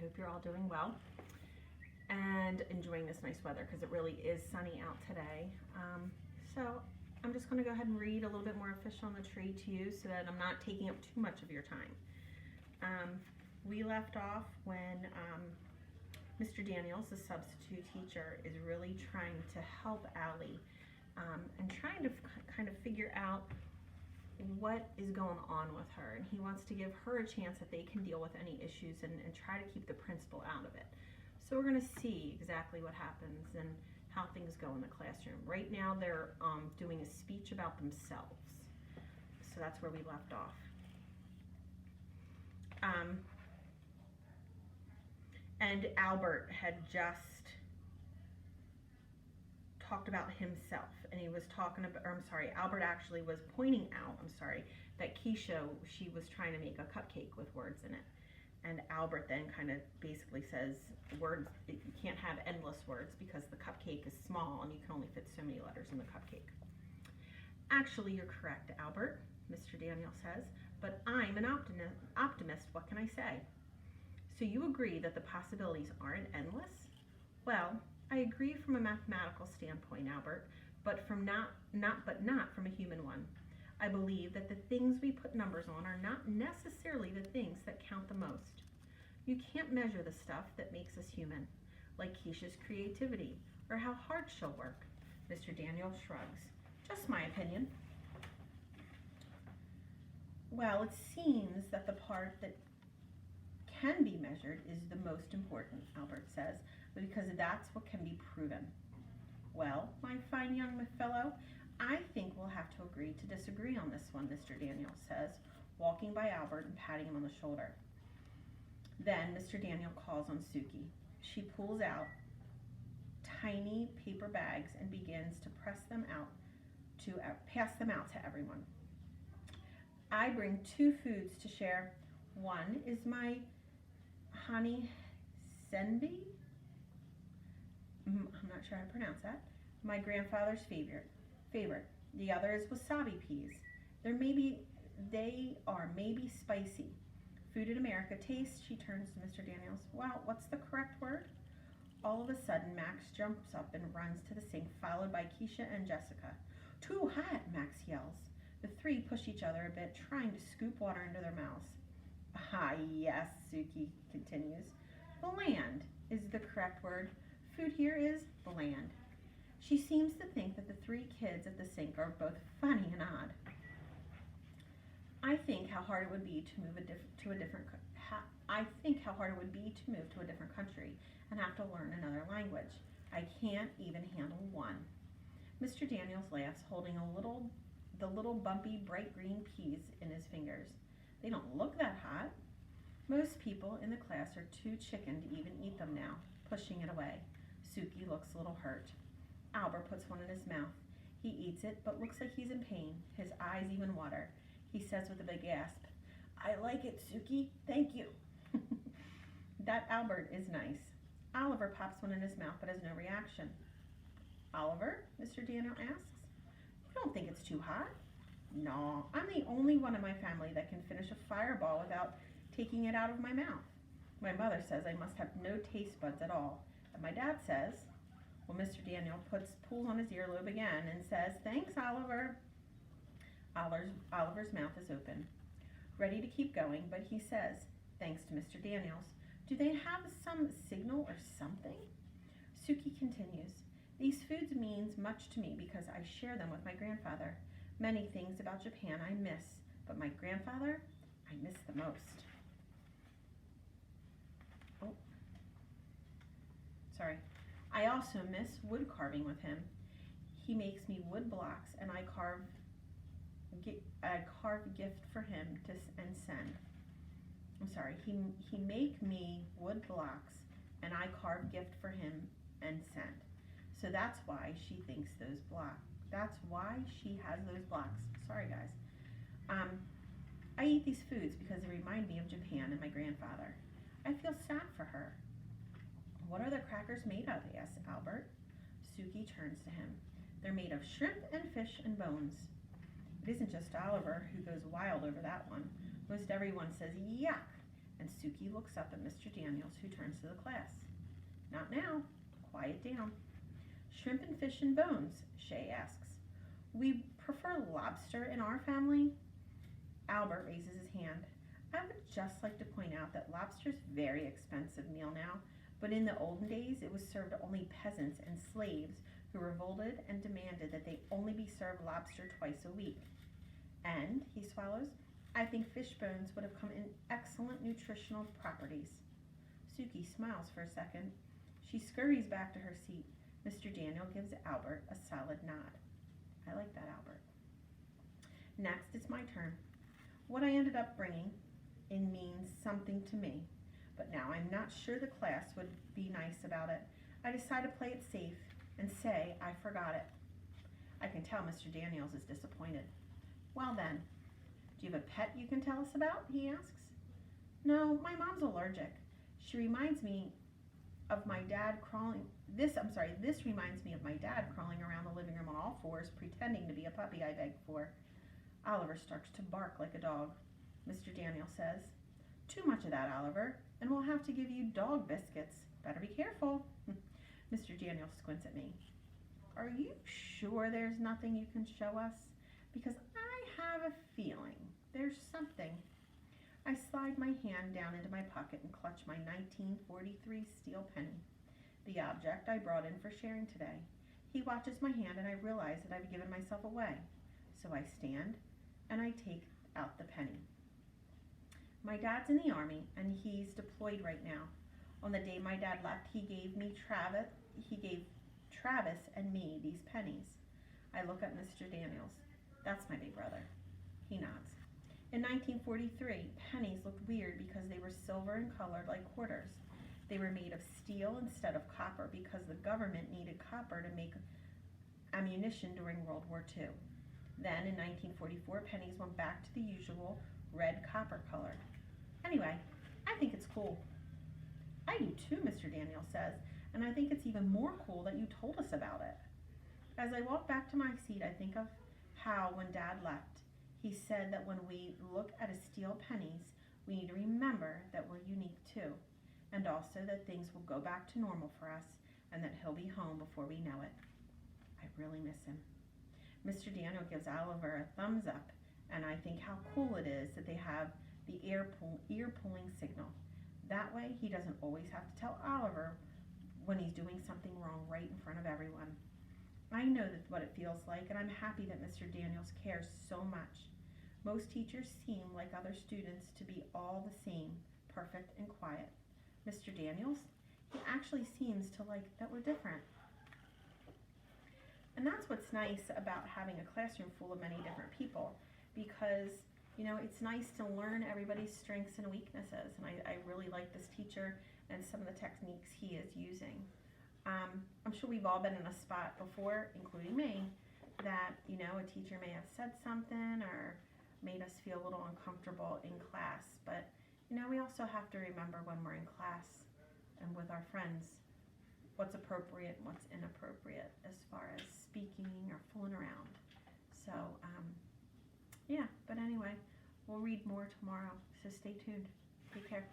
hope you're all doing well and enjoying this nice weather because it really is sunny out today. So I'm just going to go ahead and read a little bit more Fish on the Tree to you so that I'm not taking up too much of your time. We left off when Mr. Daniels, the substitute teacher, is really trying to help Allie and trying to kind of figure out what is going on with her, and he wants to give her a chance that they can deal with any issues and try to keep the principal out of it. So we're going to see exactly what happens and how things go in the classroom. Right now they're doing a speech about themselves. So that's where we left off. And Albert had just talked about himself, and he was talking about, or I'm sorry, Albert actually was pointing out, that Keisha, she was trying to make a cupcake with words in it. And Albert then kind of basically says, words, you can't have endless words because the cupcake is small and you can only fit so many letters in the cupcake. Actually, you're correct, Albert, Mr. Daniel says, but I'm an optimist, what can I say? So you agree that the possibilities aren't endless? Well, I agree from a mathematical standpoint, Albert, but not from a human one. I believe that the things we put numbers on are not necessarily the things that count the most. You can't measure the stuff that makes us human, like Keisha's creativity or how hard she'll work. Mr. Daniel shrugs. Just my opinion. Well, it seems that the part that can be measured is the most important, Albert says, because that's what can be proven. Well, my fine young fellow, I think we'll have to agree to disagree on this one, Mr. Daniel says, walking by Albert and patting him on the shoulder. Then Mr. Daniel calls on Suki. She pulls out tiny paper bags and begins to pass them out to everyone. I bring 2 foods to share. One is my honey senbei. I'm not sure how to pronounce that. My grandfather's favorite. The other is wasabi peas. They are maybe spicy. Food in America tastes, she turns to Mr. Daniels. Well, what's the correct word? All of a sudden, Max jumps up and runs to the sink, followed by Keisha and Jessica. Too hot, Max yells. The 3 push each other a bit, trying to scoop water into their mouths. Ah, yes, Suki continues. Bland is the correct word. Food here is bland. She seems to think that the 3 kids at the sink are both funny and odd. I think how hard it would be to move to a different country and have to learn another language. I can't even handle one. Mr. Daniels laughs, holding the little bumpy bright green peas in his fingers. They don't look that hot. Most people in the class are too chicken to even eat them now, pushing it away. Suki looks a little hurt. Albert puts one in his mouth. He eats it, but looks like he's in pain. His eyes even water. He says with a big gasp, I like it, Suki. Thank you. That Albert is nice. Oliver pops one in his mouth, but has no reaction. Oliver? Mr. Daniel asks. You don't think it's too hot? No, I'm the only one in my family that can finish a fireball without taking it out of my mouth. My mother says I must have no taste buds at all. And my dad says, well, Mr. Daniel pulls on his earlobe again and says, thanks, Oliver. Oliver's mouth is open, ready to keep going, but he says, thanks to Mr. Daniels. Do they have some signal or something? Suki continues, these foods means much to me because I share them with my grandfather. Many things about Japan I miss, but my grandfather, I miss the most. Oh, sorry. I also miss wood carving with him. He makes me wood blocks, and I carve gift for him and send. I'm sorry. He make me wood blocks, and I carve gift for him and send. So that's why she thinks those blocks. That's why she has those blocks. Sorry, guys. I eat these foods because they remind me of Japan and my grandfather. I feel sad for her. What are the crackers made of? Asks Albert. Suki turns to him. They're made of shrimp and fish and bones. It isn't just Oliver who goes wild over that one. Most everyone says, yuck. and Suki looks up at Mr. Daniels, who turns to the class. Not now. Quiet down. Shrimp and fish and bones, Shay asks. We prefer lobster in our family. Albert raises his hand. I would just like to point out that lobster's a very expensive meal now, but in the olden days it was served to only peasants and slaves who revolted and demanded that they only be served lobster twice a week. And, he swallows, I think fish bones would have come in excellent nutritional properties. Suki smiles for a second. She scurries back to her seat. Mr. Daniel gives Albert a solid nod. I like that, Albert. Next, it's my turn. What I ended up bringing in means something to me, but now I'm not sure the class would be nice about it. I decide to play it safe and say I forgot it. I can tell Mr. Daniels is disappointed. Well then, do you have a pet you can tell us about? He asks. No, my mom's allergic. She reminds me of my dad crawling. This reminds me of my dad crawling around the living room on all fours, pretending to be a puppy I begged for. Oliver starts to bark like a dog. Mr. Daniel says, Too much of that, Oliver, and we'll have to give you dog biscuits. Better be careful. Mr. Daniel squints at me. Are you sure there's nothing you can show us? Because I have a feeling there's something. I slide my hand down into my pocket and clutch my 1943 steel penny, the object I brought in for sharing today. He watches my hand and I realize that I've given myself away. So I stand and I take out the penny. My dad's in the Army and he's deployed right now. On the day my dad left, he gave Travis and me these pennies. I look at Mr. Daniels. That's my big brother. He nods. In 1943, pennies looked weird because they were silver and colored like quarters. They were made of steel instead of copper because the government needed copper to make ammunition during World War II. Then, in 1944, pennies went back to the usual red copper color. Anyway, I think it's cool. I do too, Mr. Daniel says, and I think it's even more cool that you told us about it. As I walk back to my seat, I think of how when Dad left, he said that when we look at his steel pennies, we need to remember that we're unique too, and also that things will go back to normal for us, and that he'll be home before we know it. I really miss him. Mr. Daniel gives Oliver a thumbs up, and I think how cool it is that they have the ear-pulling signal. That way, he doesn't always have to tell Oliver when he's doing something wrong right in front of everyone. I know that's what it feels like, and I'm happy that Mr. Daniels cares so much. Most teachers seem like other students to be all the same, perfect and quiet. Mr. Daniels, he actually seems to like that we're different. And that's what's nice about having a classroom full of many different people, because it's nice to learn everybody's strengths and weaknesses, and I really like this teacher and some of the techniques he is using. I'm sure we've all been in a spot before, including me, that a teacher may have said something or made us feel a little uncomfortable in class, but we also have to remember when we're in class and with our friends what's appropriate and what's inappropriate as far as speaking or fooling around. So but anyway, we'll read more tomorrow, so stay tuned. Take care.